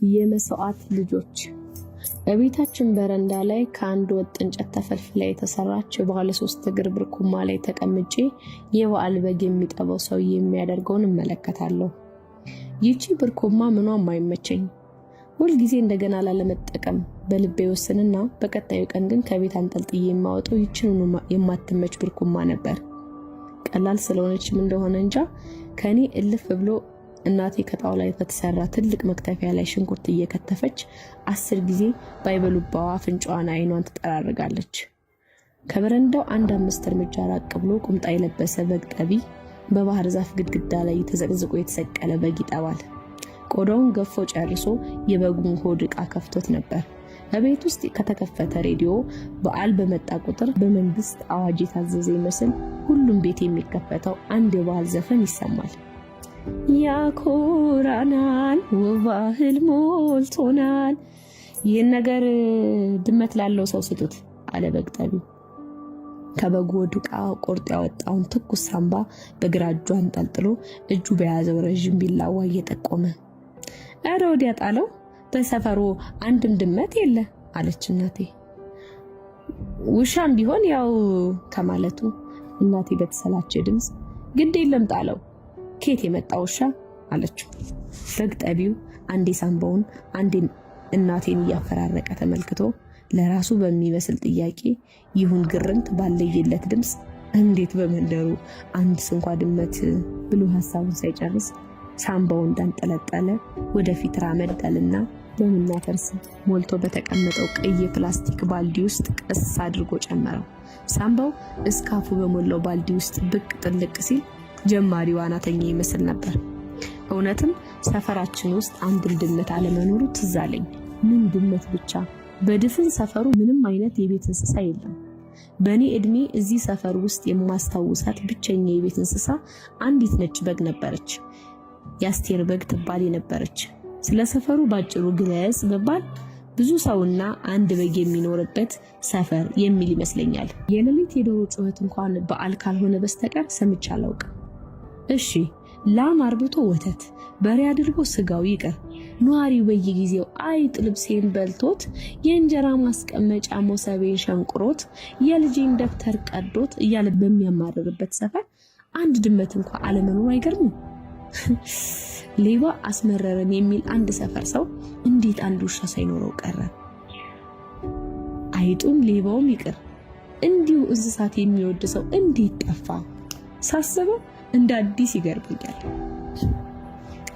የመስዋዕት ልጆች በቤታችን በረንዳ ላይ ከአንድ ወጥ እንጨት ተፈልፍላ የተሰራች ባለ 3 እግር ብርኩማ ላይ ተቀምጬ የበዓል በግ የሚጠባው ሰው የሚያደርገውን እመለከታለሁ። ይቺ ብርኩማ ምኗም አይመቸኝ። ሁል ጊዜ እንደገና ላለመጠቀም በልቤ ወስንና በቀጣዩ ቀን ግን ከቤት አንጠልጥዬ የማወጣው ይችኑ የማትመች ብርኩማ ነበር። ቀላል ስለሆነችም እንደሆነ እንጃ ከኔ እልፍ ብሎ እናቴ ከጣውላ የተሰራ ትልቅ መክተፊያ ላይ ሽንኩርት እየከተፈች 10 ጊዜ ባይበሉባዋ አፍንጫዋን አይኗን ትጠራርጋለች። ከበረንዳው 5 እርምጃ ራቅ ብሎ ቁምጣ የለበሰ በግ ጠቢ በባህር ዛፍ ግድግዳ ላይ ተዘቅዝቆ የተሰቀለ በግ ይጠባል። ቆዳውን ገፎ ጨርሶ የበጉን ሆድ ዕቃ ከፍቶት ነበር። በቤት ውስጥ ከተከፈተ ሬዲዮ በዓል በመጣ ቁጥር በመንግስት አዋጅ የታዘዘ ይመስል ሁሉም ቤት የሚከፈተው አንድ የባህል ዘፈን ይሰማል። ያኮራናል ውብ ባህል ሞልቶናል። ይህን ነገር ድመት ላለው ሰው ስጡት አለ በግ ጠቢው። ከበጉ ሆድ ዕቃ ቆርጦ ያወጣውን ትኩስ ሳምባ በግራ እጁ አንጠልጥሎ እጁ በያዘው ረዥም ቢላዋ እየጠቆመ አረ ወዲያ ጣለው፣ በሰፈሩ አንድም ድመት የለ አለች እናቴ። ውሻም ቢሆን ያው ከማለቱ እናቴ በተሰላቸ ድምፅ ግድ የለም ጣለው፣ ኬት የመጣ ውሻ አለችው። በግ ጠቢው አንዴ ሳምባውን አንዴ እናቴን እያፈራረቀ ተመልክቶ ለራሱ በሚመስል ጥያቄ ይሁን ግርምት ባለየለት ድምፅ እንዴት በመንደሩ አንድስ እንኳን ድመት ብሎ ሐሳቡን ሳይጨርስ ሳምባው እንዳንጠለጠለ ወደፊት ራመዳልና ደምና ፈርስ ሞልቶ በተቀመጠው ቀይ ፕላስቲክ ባልዲ ውስጥ ቀስ አድርጎ ጨመረው። ሳምባው እስካፉ በሞላው ባልዲ ውስጥ ብቅ ጥልቅ ሲል ጀማሪ ዋናተኛ ይመስል ነበር። እውነትም ሰፈራችን ውስጥ አንድም ድመት አለመኖሩ ትዝ አለኝ። ምን ድመት ብቻ፣ በድፍን ሰፈሩ ምንም አይነት የቤት እንስሳ የለም። በእኔ እድሜ እዚህ ሰፈር ውስጥ የማስታውሳት ብቸኛ የቤት እንስሳ አንዲት ነጭ በግ ነበረች። የአስቴር በግ ትባል የነበረች። ስለ ሰፈሩ ባጭሩ ግለጽ ብባል ብዙ ሰውና አንድ በግ የሚኖርበት ሰፈር የሚል ይመስለኛል። የሌሊት የዶሮ ጩኸት እንኳን በዓል ካልሆነ በስተቀር ሰምቼ አላውቅም። እሺ ላም አርብቶ ወተት፣ በሬ አድርጎ ስጋው ይቀር ነዋሪው በየጊዜው አይጥ ልብሴን በልቶት የእንጀራ ማስቀመጫ ሞሰቤን ሸንቁሮት የልጄን ደብተር ቀዶት እያለ በሚያማርርበት ሰፈር አንድ ድመት እንኳን አለመኖሩ አይገርምም? ሌባ አስመረረን የሚል አንድ ሰፈር ሰው እንዴት አንድ ውሻ ሳይኖረው ቀረ? አይጡም ሌባውም ይቅር እንዲሁ እንስሳት የሚወድ ሰው እንዴት ጠፋ? ሳስበው እንደ አዲስ ይገርመኛል።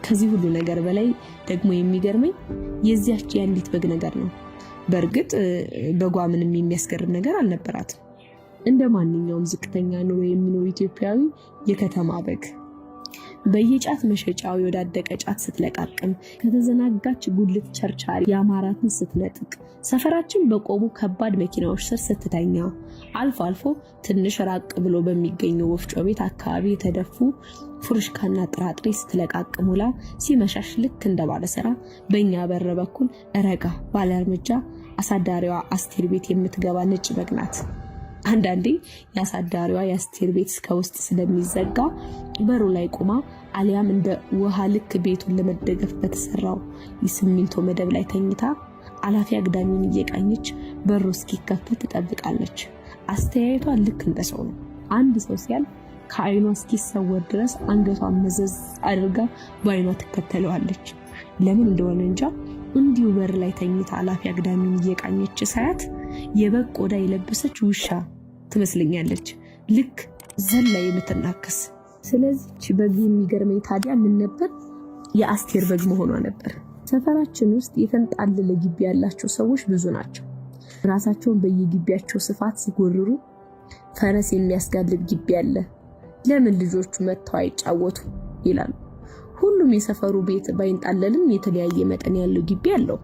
ከዚህ ሁሉ ነገር በላይ ደግሞ የሚገርመኝ የዚያች ያንዲት በግ ነገር ነው። በእርግጥ በጓ ምንም የሚያስገርም ነገር አልነበራትም። እንደ ማንኛውም ዝቅተኛ ኑሮ የሚኖር ኢትዮጵያዊ የከተማ በግ በየጫት መሸጫው የወዳደቀ ጫት ስትለቃቅም፣ ከተዘናጋች ጉልት ቸርቻሪ ያማራትን ስትነጥቅ፣ ሰፈራችን በቆሙ ከባድ መኪናዎች ስር ስትተኛ፣ አልፎ አልፎ ትንሽ ራቅ ብሎ በሚገኘው ወፍጮ ቤት አካባቢ የተደፉ ፍሩሽካና ጥራጥሬ ስትለቃቅም ውላ ሲመሻሽ ልክ እንደ ባለስራ በእኛ በር በኩል ረጋ ባለ እርምጃ አሳዳሪዋ አስቴር ቤት የምትገባ ነጭ በግ ናት። አንዳንዴ ያሳዳሪዋ የአስቴር ቤት እስከ ውስጥ ስለሚዘጋ በሩ ላይ ቆማ አሊያም እንደ ውሃ ልክ ቤቱን ለመደገፍ በተሰራው የሲሚንቶ መደብ ላይ ተኝታ አላፊ አግዳሚውን እየቃኘች በሩ እስኪከፈት ትጠብቃለች። አስተያየቷ ልክ እንደ ሰው ነው። አንድ ሰው ሲያልፍ ከአይኗ እስኪሰወር ድረስ አንገቷን መዘዝ አድርጋ በአይኗ ትከተለዋለች። ለምን እንደሆነ እንጃ እንዲሁ በር ላይ ተኝታ አላፊ አግዳሚውን እየቃኘች ሳያት የበግ ቆዳ የለበሰች ውሻ ትመስለኛለች፣ ልክ ዘላ የምትናከስ። ስለዚህ በግ የሚገርመኝ ታዲያ ምን ነበር? የአስቴር በግ መሆኗ ነበር። ሰፈራችን ውስጥ የተንጣለለ ግቢ ያላቸው ሰዎች ብዙ ናቸው። ራሳቸውን በየግቢያቸው ስፋት ሲጎርሩ ፈረስ የሚያስጋልብ ግቢ አለ፣ ለምን ልጆቹ መጥተው አይጫወቱ ይላሉ። ሁሉም የሰፈሩ ቤት ባይንጣለልም የተለያየ መጠን ያለው ግቢ አለው።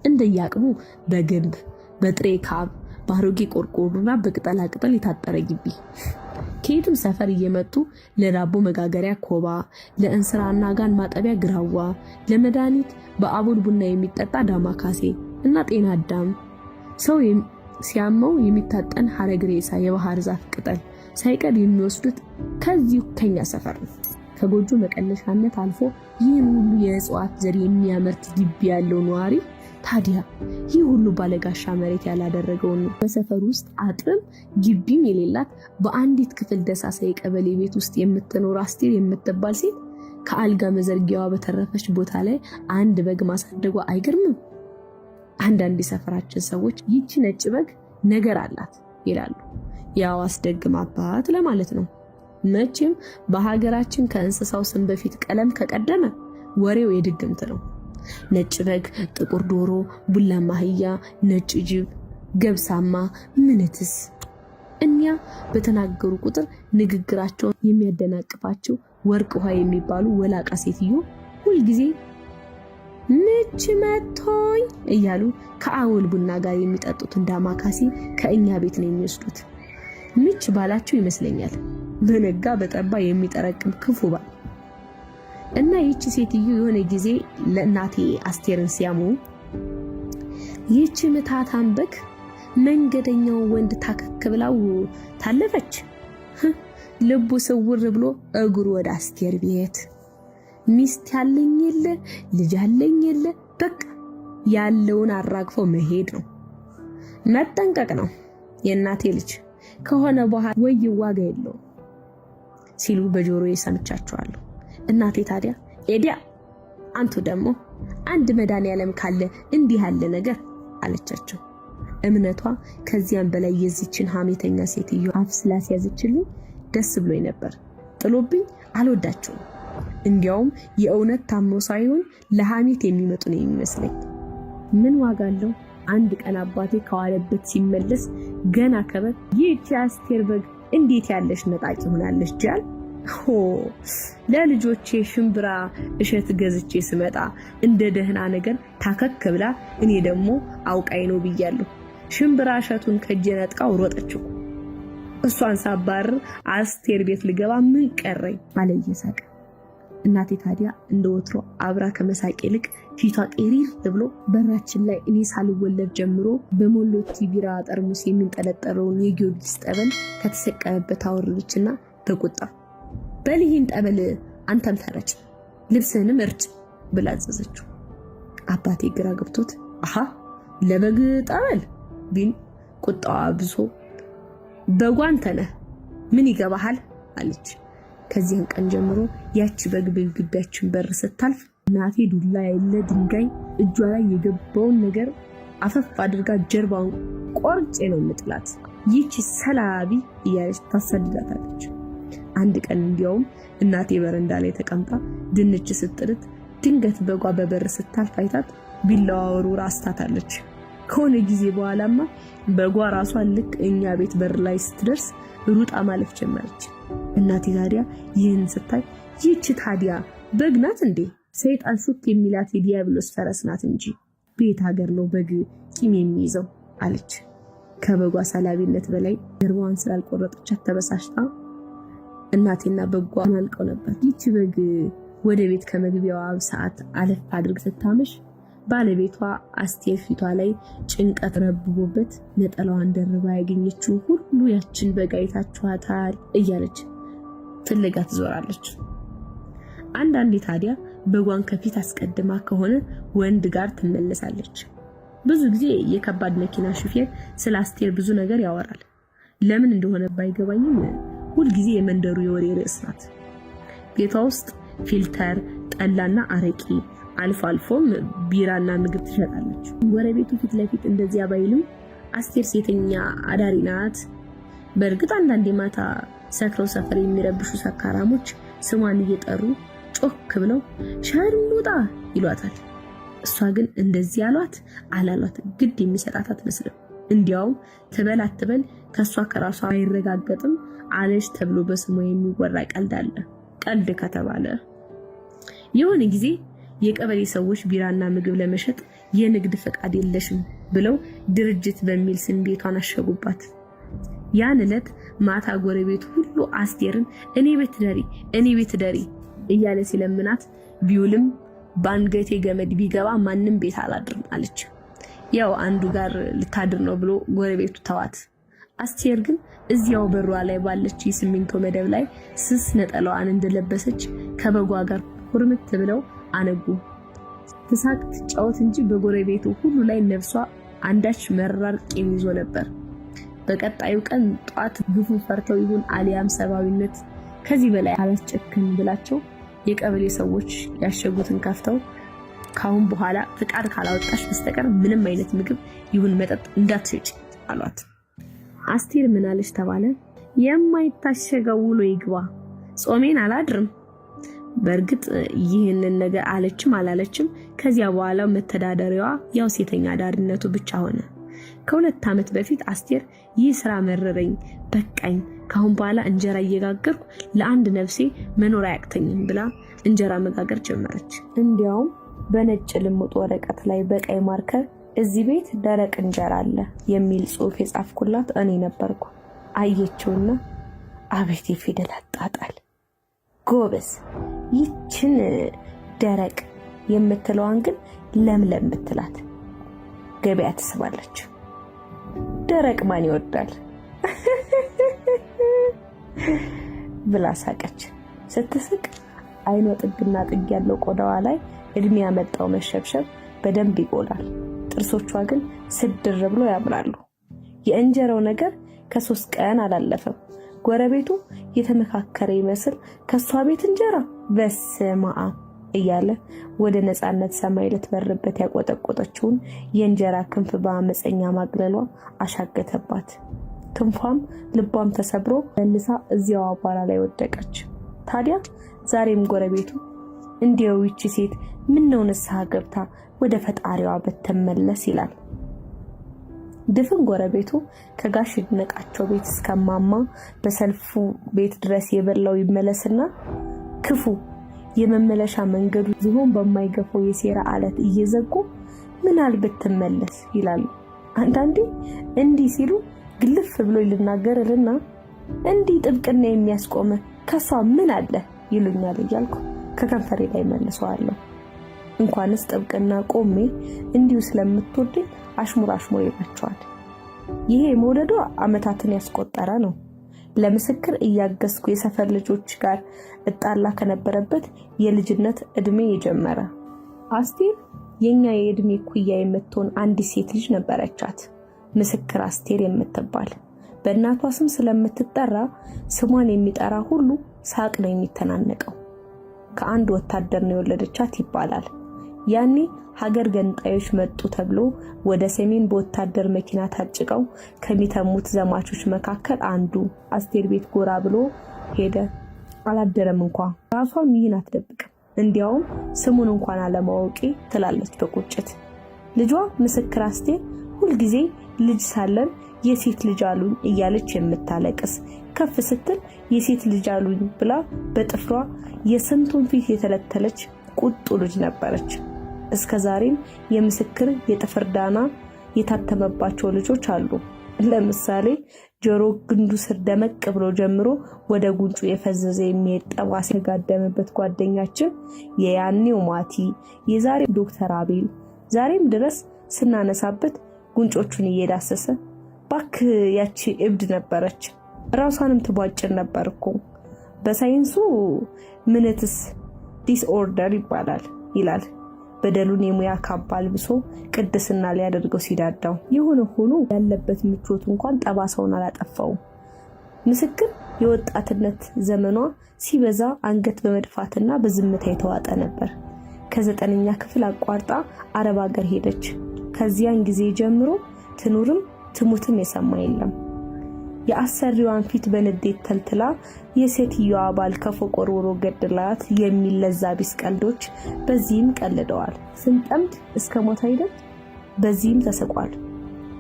እንደያቅሙ በግንብ፣ በጥሬ ካብ፣ ባሮጌ ቆርቆሮና በቅጠላ ቅጠል የታጠረ ግቢ። ከየትም ሰፈር እየመጡ ለዳቦ መጋገሪያ ኮባ፣ ለእንስራና ጋን ማጠቢያ ግራዋ፣ ለመድኃኒት በአቦል ቡና የሚጠጣ ዳማካሴ እና ጤና አዳም፣ ሰው ሲያመው የሚታጠን ሐረግ ሬሳ፣ የባህር ዛፍ ቅጠል ሳይቀር የሚወስዱት ከዚሁ ከኛ ሰፈር ነው። ከጎጆ መቀለሻነት አልፎ ይህን ሁሉ የእጽዋት ዘር የሚያመርት ግቢ ያለው ነዋሪ ታዲያ ይህ ሁሉ ባለጋሻ መሬት ያላደረገውን በሰፈር ውስጥ አጥርም ግቢም የሌላት በአንዲት ክፍል ደሳሳ የቀበሌ ቤት ውስጥ የምትኖር አስቴር የምትባል ሴት ከአልጋ መዘርጊያዋ በተረፈች ቦታ ላይ አንድ በግ ማሳደጓ አይገርምም? አንዳንድ የሰፈራችን ሰዎች ይቺ ነጭ በግ ነገር አላት ይላሉ። ያው አስደግም አባት ለማለት ነው። መቼም በሀገራችን ከእንስሳው ስም በፊት ቀለም ከቀደመ ወሬው የድግምት ነው። ነጭ በግ፣ ጥቁር ዶሮ፣ ቡላማ አህያ፣ ነጭ ጅብ፣ ገብሳማ ምንትስ። እኒያ በተናገሩ ቁጥር ንግግራቸውን የሚያደናቅፋቸው ወርቅ ውሃ የሚባሉ ወላቃ ሴትዮ ሁልጊዜ ምች መቶኝ እያሉ ከአወል ቡና ጋር የሚጠጡትን ዳማካሲ ከእኛ ቤት ነው የሚወስዱት። ምች ባላቸው ይመስለኛል በነጋ በጠባ የሚጠረቅም ክፉ ባል። እና ይቺ ሴትዮ የሆነ ጊዜ ለእናቴ አስቴርን ሲያሙ ይቺ ምታታም በግ መንገደኛው ወንድ ታከክ ብላው ታለፈች። ልቡ ስውር ብሎ እግሩ ወደ አስቴር ቤት ሚስት ያለኝ የለ ልጅ ያለኝ የለ በቃ ያለውን አራግፎ መሄድ ነው። መጠንቀቅ ነው የእናቴ ልጅ ከሆነ በኋላ ወይ ዋጋ የለው ሲሉ በጆሮዬ ሰምቻቸዋለሁ። እናቴ ታዲያ ኤዲያ አንቱ ደግሞ አንድ መድኃኒዓለም ካለ እንዲህ ያለ ነገር አለቻቸው። እምነቷ ከዚያም በላይ የዚችን ሐሜተኛ ሴትዮ አፍ ስላስያዘችልኝ ደስ ብሎኝ ነበር። ጥሎብኝ አልወዳቸውም። እንዲያውም የእውነት ታመው ሳይሆን ለሐሜት የሚመጡ ነው የሚመስለኝ። ምን ዋጋ አለው? አንድ ቀን አባቴ ከዋለበት ሲመለስ ገና ከበር ይህቺ አስቴር በግ እንዴት ያለሽ ነጣቂ ሆናለሽ ጃል ለልጆቼ ሽምብራ እሸት ገዝቼ ስመጣ እንደ ደህና ነገር ታከክ ብላ እኔ ደግሞ አውቃይ ነው ብያለሁ። ሽምብራ እሸቱን ከጄ ነጥቃው ሮጠችው። እሷን ሳባር አስቴር ቤት ልገባ ምን ቀረኝ አለ እየሳቀ። እናቴ ታዲያ እንደወትሮ አብራ ከመሳቅ ይልቅ ፊቷ ቄሪር ብሎ በራችን ላይ እኔ ሳልወለድ ጀምሮ በሞሎቲ ቢራ ጠርሙስ የሚንጠለጠለውን የጊዮርጊስ ጠበል ከተሰቀለበት አወረደችና በቁጣ በልሂን ጠበል አንተም ተረጭ ልብስህንም እርጭ ብላ አዘዘችው። አባቴ ግራ ገብቶት አሃ ለበግ ጠበል ቢን ቁጣዋ ብሶ በጓን ተነህ ምን ይገባሃል አለች። ከዚህን ቀን ጀምሮ ያቺ በግ በግቢያችን በር ስታልፍ እናቴ ዱላ ያለ ድንጋይ እጇ ላይ የገባውን ነገር አፈፍ አድርጋ ጀርባውን ቆርጬ ነው የምጥላት። ይቺ ሰላቢ እያለች ታሰድዳታለች። አንድ ቀን እንዲያውም እናቴ በረንዳ ላይ ተቀምጣ ድንች ስትጥልት ድንገት በጓ በበር ስታልፍ አይታት ቢላዋ ወርውራ አስታታለች። ከሆነ ጊዜ በኋላማ በጓ ራሷን ልክ እኛ ቤት በር ላይ ስትደርስ ሩጣ ማለፍ ጀመረች። እናቴ ታዲያ ይህን ስታይ ይህች ታዲያ በግ ናት እንዴ? ሰይጣን ሹክ የሚላት የዲያብሎስ ፈረስ ናት እንጂ ቤት ሀገር ነው በግ ቂም የሚይዘው አለች። ከበጓ ሰላቢነት በላይ ጀርባዋን ስላልቆረጠቻት ተበሳሽታ እናቴና በጓ ማልቀው ነበር። ይህች በግ ወደ ቤት ከመግቢያዋ ሰዓት አለፍ አድርግ ስታመሽ ባለቤቷ አስቴር ፊቷ ላይ ጭንቀት ረብቦበት ነጠላዋን ደርባ ያገኘችው ሁሉ ያችን በግ አይታችኋታል እያለች ፍለጋ ትዞራለች። አንዳንዴ ታዲያ በጓን ከፊት አስቀድማ ከሆነ ወንድ ጋር ትመለሳለች። ብዙ ጊዜ የከባድ መኪና ሹፌር ስለ አስቴር ብዙ ነገር ያወራል። ለምን እንደሆነ ባይገባኝም ሁልጊዜ የመንደሩ የወሬ ርዕስ ናት። ቤቷ ውስጥ ፊልተር፣ ጠላና አረቂ አልፎ አልፎም ቢራና ምግብ ትሸጣለች። ጎረቤቱ ፊት ለፊት እንደዚያ ባይልም አስቴር ሴተኛ አዳሪ ናት። በእርግጥ አንዳንዴ ማታ ሰክረው ሰፈር የሚረብሹ ሰካራሞች ስሟን እየጠሩ ጮክ ብለው ሸርሙጣ ይሏታል። እሷ ግን እንደዚህ ያሏት አላሏት ግድ የሚሰጣት አትመስልም። እንዲያውም ትበል አትበል ከሷ ከራሷ አይረጋገጥም አለሽ ተብሎ በስሟ የሚወራ ቀልድ አለ። ቀልድ ከተባለ የሆነ ጊዜ የቀበሌ ሰዎች ቢራና ምግብ ለመሸጥ የንግድ ፈቃድ የለሽም ብለው ድርጅት በሚል ስም ቤቷን አሸጉባት። ያን ዕለት ማታ ጎረቤቱ ሁሉ አስቴርን እኔ ቤት ደሪ እያለ ሲለምናት ቢውልም ባንገቴ ገመድ ቢገባ ማንንም ቤት አላድርም አለች። ያው አንዱ ጋር ልታድር ነው ብሎ ጎረቤቱ ተዋት። አስቴር ግን እዚያው በሯ ላይ ባለች የሲሚንቶ መደብ ላይ ስስ ነጠላዋን እንደለበሰች ከበጓ ጋር ሁርምት ብለው አነጉ። ትሳቅ ትጫወት እንጂ በጎረቤቱ ሁሉ ላይ ነፍሷ አንዳች መራር ቂም ይዞ ነበር። በቀጣዩ ቀን ጧት ግፉ ፈርተው ይሁን አሊያም ሰባዊነት ከዚህ በላይ አላስጨክን ብላቸው የቀበሌ ሰዎች ያሸጉትን ከፍተው ካሁን በኋላ ፍቃድ ካላወጣሽ በስተቀር ምንም አይነት ምግብ ይሁን መጠጥ እንዳትሸጪ አሏት። አስቴር ምን አለች ተባለ? የማይታሸገው ውሎ ይግባ፣ ጾሜን አላድርም። በእርግጥ ይህንን ነገር አለችም አላለችም ከዚያ በኋላ መተዳደሪያዋ ያው ሴተኛ ዳርነቱ ብቻ ሆነ። ከ2 ዓመት በፊት አስቴር ይህ ስራ መረረኝ፣ በቃኝ፣ ካሁን በኋላ እንጀራ እየጋገርኩ ለአንድ ነፍሴ መኖር አያቅተኝም ብላ እንጀራ መጋገር ጀመረች። እንዲያውም በነጭ ልሙጥ ወረቀት ላይ በቀይ ማርከር እዚህ ቤት ደረቅ እንጀራ አለ የሚል ጽሑፍ የጻፍኩላት እኔ ነበርኩ። አየችውና አቤት የፊደል አጣጣል ጎበዝ፣ ይችን ደረቅ የምትለዋን ግን ለምለም ብትላት ገበያ ትስባለች። ደረቅ ማን ይወዳል ብላ ሳቀች። ስትስቅ አይኗ ጥግና ጥግ ያለው ቆዳዋ ላይ እድሜ ያመጣው መሸብሸብ በደንብ ይጎላል። ጥርሶቿ ግን ስድር ብሎ ያምራሉ። የእንጀራው ነገር ከ3 ቀን አላለፈም። ጎረቤቱ የተመካከረ ይመስል ከሷ ቤት እንጀራ በስማአ እያለ ወደ ነፃነት ሰማይ ልትበርበት ያቆጠቆጠችውን የእንጀራ ክንፍ በአመፀኛ ማግለሏ አሻገተባት። ክንፏም ልቧም ተሰብሮ መልሳ እዚያው አቧራ ላይ ወደቀች። ታዲያ ዛሬም ጎረቤቱ እንዲያው ይቺ ሴት ምነው ንስሐ ገብታ ወደ ፈጣሪዋ በተመለስ ይላል። ድፍን ጎረቤቱ ከጋሽ ይድነቃቸው ቤት እስከማማ በሰልፉ ቤት ድረስ የበላው ይመለስና ክፉ የመመለሻ መንገዱ ዝሆን በማይገፈው የሴራ አለት እየዘጉ ምናል ብትመለስ ይላሉ። አንዳንዴ እንዲህ ሲሉ ግልፍ ብሎ ይልናገርልና እንዲህ ጥብቅና የሚያስቆመ ከሷ ምን አለ ይሉኛል እያልኩ ከከንፈሬ ላይ መልሰዋለሁ። እንኳንስ ጥብቅና ቆሜ እንዲሁ ስለምትወደኝ አሽሙር ይባቸዋል። ይሄ መውደዷ አመታትን ያስቆጠረ ነው። ለምስክር እያገስኩ የሰፈር ልጆች ጋር እጣላ ከነበረበት የልጅነት እድሜ የጀመረ። አስቴር የኛ የእድሜ ኩያ የምትሆን አንዲት ሴት ልጅ ነበረቻት፣ ምስክር አስቴር የምትባል። በእናቷ ስም ስለምትጠራ ስሟን የሚጠራ ሁሉ ሳቅ ነው የሚተናነቀው። ከአንድ ወታደር ነው የወለደቻት ይባላል። ያኔ ሀገር ገንጣዮች መጡ ተብሎ ወደ ሰሜን በወታደር መኪና ታጭቀው ከሚተሙት ዘማቾች መካከል አንዱ አስቴር ቤት ጎራ ብሎ ሄደ። አላደረም እንኳን ራሷም ይህን አትደብቅም። እንዲያውም ስሙን እንኳን አለማወቄ ትላለች በቁጭት። ልጇ ምስክር አስቴር ሁልጊዜ ልጅ ሳለን የሴት ልጅ አሉኝ እያለች የምታለቅስ፣ ከፍ ስትል የሴት ልጅ አሉኝ ብላ በጥፍሯ የስንቱን ፊት የተለተለች ቁጡ ልጅ ነበረች። እስከዛሬም የምስክር የጥፍር ዳና የታተመባቸው ልጆች አሉ። ለምሳሌ ጆሮ ግንዱ ስር ደመቅ ብሎ ጀምሮ ወደ ጉንጩ የፈዘዘ የሚሄድ ጠባሳ የጋደመበት ጓደኛችን የያኔው ማቲ፣ የዛሬው ዶክተር አቤል ዛሬም ድረስ ስናነሳበት ጉንጮቹን እየዳሰሰ ባክ ያቺ እብድ ነበረች፣ ራሷንም ትቧጭር ነበርኩ፣ በሳይንሱ ምንትስ ዲስኦርደር ይባላል ይላል። በደሉን የሙያ ካባ አልብሶ ቅድስና ሊያደርገው ሲዳዳው የሆነ ሆኖ ያለበት ምቾት እንኳን ጠባሳውን አላጠፋው። ምስክር የወጣትነት ዘመኗ ሲበዛ አንገት በመድፋትና በዝምታ የተዋጠ ነበር። ከ9ኛ ክፍል አቋርጣ አረብ ሀገር ሄደች። ከዚያን ጊዜ ጀምሮ ትኑርም ትሙትም የሰማ የለም። የአሰሪዋን ፊት በንዴት ተልትላ የሴትዮዋ ባል ከፎቅ ወርውሮ ገድላት የሚል ለዛ ቢስ ቀልዶች በዚህም ቀልደዋል። ስንጠምድ እስከ ሞት አይደል? በዚህም ተስቋል።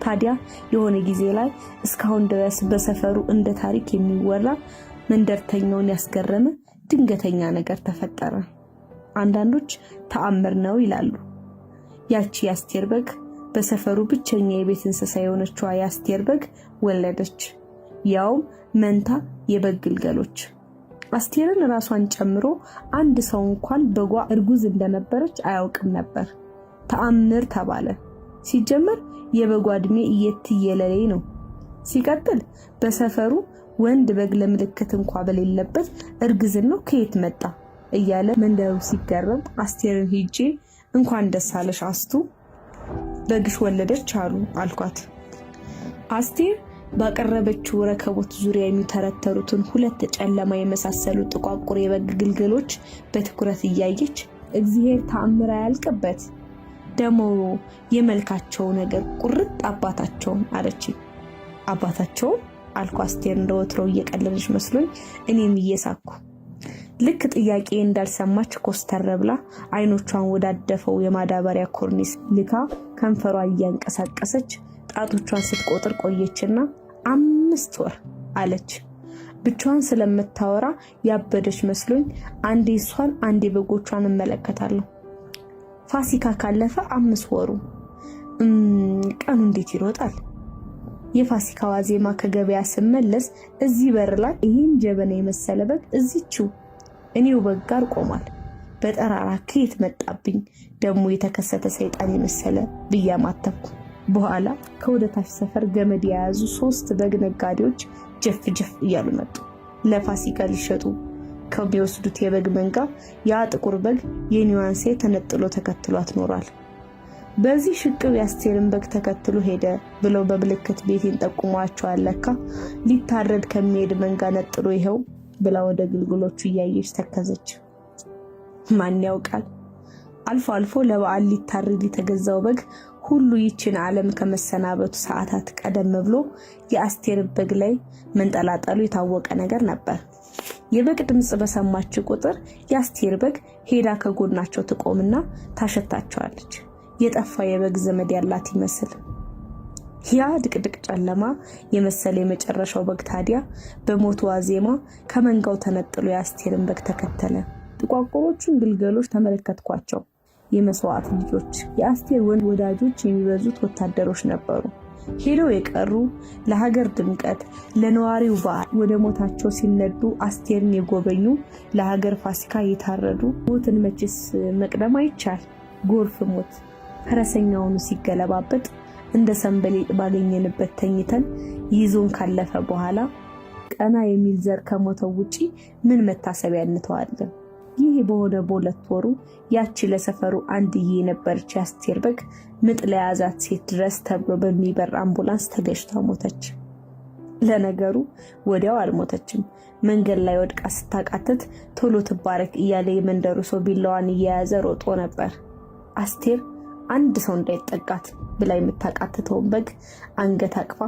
ታዲያ የሆነ ጊዜ ላይ እስካሁን ድረስ በሰፈሩ እንደ ታሪክ የሚወራ መንደርተኛውን ያስገረመ ድንገተኛ ነገር ተፈጠረ። አንዳንዶች ተአምር ነው ይላሉ። ያቺ የአስቴር በግ በሰፈሩ ብቸኛ የቤት እንስሳ የሆነችው የአስቴር በግ ወለደች። ያውም መንታ የበግ ግልገሎች። አስቴርን ራሷን ጨምሮ አንድ ሰው እንኳን በጓ እርጉዝ እንደነበረች አያውቅም ነበር። ተአምር ተባለ። ሲጀመር የበጓ እድሜ እየትየለሌ ነው። ሲቀጥል በሰፈሩ ወንድ በግ ለምልክት እንኳን በሌለበት እርግዝናው ከየት መጣ እያለ መንደሩ ሲገረም አስቴርን ሂጄ እንኳን ደስ አለሽ አስቱ በግሽ ወለደች አሉ አልኳት። አስቴር ባቀረበችው ረከቦት ዙሪያ የሚተረተሩትን ሁለት ጨለማ የመሳሰሉ ጥቋቁር የበግ ግልገሎች በትኩረት እያየች እግዚአብሔር ተአምር ያልቅበት ደሞ የመልካቸው ነገር ቁርጥ አባታቸው አለች። አባታቸው አልኩ አስቴር እንደወትሮው እየቀለለች መስሎኝ እኔም እየሳኩ። ልክ ጥያቄ እንዳልሰማች ኮስተር ብላ አይኖቿን ወዳደፈው የማዳበሪያ ኮርኒስ ልካ ከንፈሯ እያንቀሳቀሰች ጣቶቿን ስትቆጥር ቆየችና 5 ወር አለች። ብቻዋን ስለምታወራ ያበደች መስሎኝ አንዴ እሷን አንዴ በጎቿን እመለከታለሁ። ፋሲካ ካለፈ 5 ወሩ ቀኑ እንዴት ይሮጣል። የፋሲካ ዋዜማ ከገበያ ስመለስ እዚህ በር ላይ ይህን ጀበና የመሰለ በግ እዚችው እኔው በግ ጋር ቆሟል። በጠራራ ከየት መጣብኝ ደግሞ የተከሰተ ሰይጣን የመሰለ ብያማተኩ። በኋላ ከወደታች ሰፈር ገመድ የያዙ 3 በግ ነጋዴዎች ጀፍ ጀፍ እያሉ መጡ። ለፋሲካ ሊሸጡ ከሚወስዱት የበግ መንጋ ያ ጥቁር በግ የኒዋንሴ ተነጥሎ ተከትሏት ኖሯል። በዚህ ሽቅብ የአስቴርን በግ ተከትሎ ሄደ ብለው በምልክት ቤቴን ጠቁሟቸዋል። ለካ ሊታረድ ከሚሄድ መንጋ ነጥሎ ይሄው ብላ ወደ ግልግሎቹ እያየች ተከዘች። ማን ያውቃል አልፎ አልፎ ለበዓል ሊታረድ የተገዛው በግ ሁሉ ይችን ዓለም ከመሰናበቱ ሰዓታት ቀደም ብሎ የአስቴር በግ ላይ መንጠላጠሉ የታወቀ ነገር ነበር። የበግ ድምጽ በሰማች ቁጥር የአስቴር በግ ሄዳ ከጎናቸው ትቆምና ታሸታቸዋለች። የጠፋ የበግ ዘመድ ያላት ይመስል ያ ድቅድቅ ጨለማ የመሰለ የመጨረሻው በግ ታዲያ በሞቱ ዋዜማ ከመንጋው ተነጥሎ የአስቴርን በግ ተከተለ። ጥቋቁሮቹን ግልገሎች ተመለከትኳቸው። የመስዋዕት ልጆች የአስቴር ወንድ ወዳጆች የሚበዙት ወታደሮች ነበሩ። ሄደው የቀሩ ለሀገር ድምቀት ለነዋሪው በዓል ወደ ሞታቸው ሲነዱ አስቴርን የጎበኙ ለሀገር ፋሲካ የታረዱ ሞትን መችስ መቅደም አይቻል። ጎርፍ ሞት ፈረሰኛውን ሲገለባበጥ እንደ ሰንበሌጥ ባገኘንበት ተኝተን ይዞን ካለፈ በኋላ ቀና የሚል ዘር ከሞተው ውጪ ምን መታሰቢያ እንተዋለን? ይህ በሆነ በሁለት ወሩ ያቺ ለሰፈሩ አንድዬ የነበረች የአስቴር በግ ምጥ ለያዛት ሴት ድረስ ተብሎ በሚበር አምቡላንስ ተገጭታ ሞተች። ለነገሩ ወዲያው አልሞተችም። መንገድ ላይ ወድቃ ስታቃትት ቶሎ ትባረክ እያለ የመንደሩ ሰው ቢላዋን እየያዘ ሮጦ ነበር። አስቴር አንድ ሰው እንዳይጠጋት ብላ የምታቃትተውን በግ አንገት አቅፋ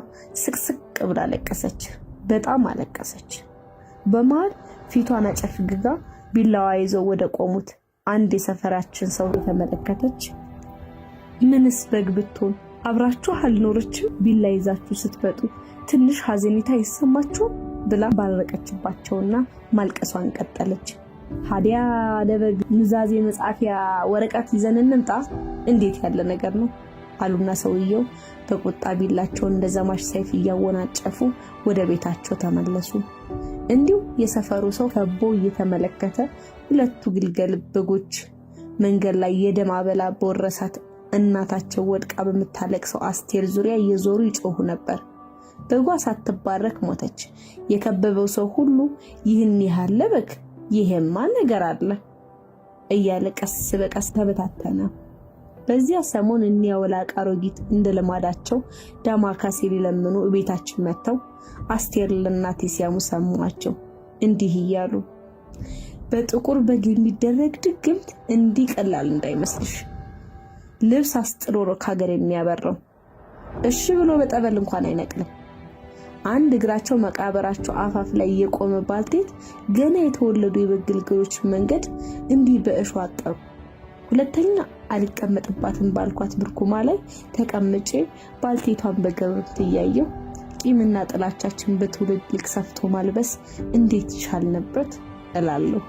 ስቅስቅ ብላ አለቀሰች። በጣም አለቀሰች። በመሃል ፊቷን አጨፍግጋ ቢላዋ ይዘው ወደ ቆሙት አንድ የሰፈራችን ሰው የተመለከተች ምንስ በግ ብትሆን አብራችሁ አልኖረችም ቢላ ይዛችሁ ስትበጡ ትንሽ ሐዘኔታ ይሰማችሁ ብላ ባረቀችባቸውና ማልቀሷን ቀጠለች። ሀዲያ ለበግ ንዛዜ መጻፊያ ወረቀት ይዘን እንምጣ እንዴት ያለ ነገር ነው አሉና ሰውየው በቁጣ ቢላቸውን እንደ ዘማች ሰይፍ እያወናጨፉ ወደ ቤታቸው ተመለሱ። እንዲሁ የሰፈሩ ሰው ከቦ እየተመለከተ ሁለቱ ግልገል በጎች መንገድ ላይ የደም አበላ በወረሳት እናታቸው ወድቃ በምታለቅሰው አስቴር ዙሪያ እየዞሩ ይጮሁ ነበር። በጓ ሳትባረክ ሞተች። የከበበው ሰው ሁሉ ይህን ያህል በግ ይሄማ ነገር አለ እያለ ቀስ በቀስ ተበታተነ። በዚያ ሰሞን እኒያ ወላቃ አሮጊት እንደለማዳቸው ዳማካሴ ሊለምኑ ቤታችን መጥተው አስቴር ለእናቴ ሲያሙ ሰማቸው። እንዲህ እያሉ በጥቁር በግ የሚደረግ ድግምት እንዲህ ቀላል እንዳይመስልሽ። ልብስ አስጥሮሮ ከሀገር የሚያበራው እሺ ብሎ በጠበል እንኳን አይነቅልም። አንድ እግራቸው መቃበራቸው አፋፍ ላይ የቆመ ባልቴት ገና የተወለዱ የበግ ግልገሎች መንገድ እንዲህ በእሾህ አጠሩ። ሁለተኛ አልቀመጥባትም ባልኳት ብርኩማ ላይ ተቀምጬ ባልቴቷን በገብርት እያየሁ ቂምና ጥላቻችን በትውልድ ልክ ሰፍቶ ማልበስ እንዴት ይቻል ነበር እላለሁ።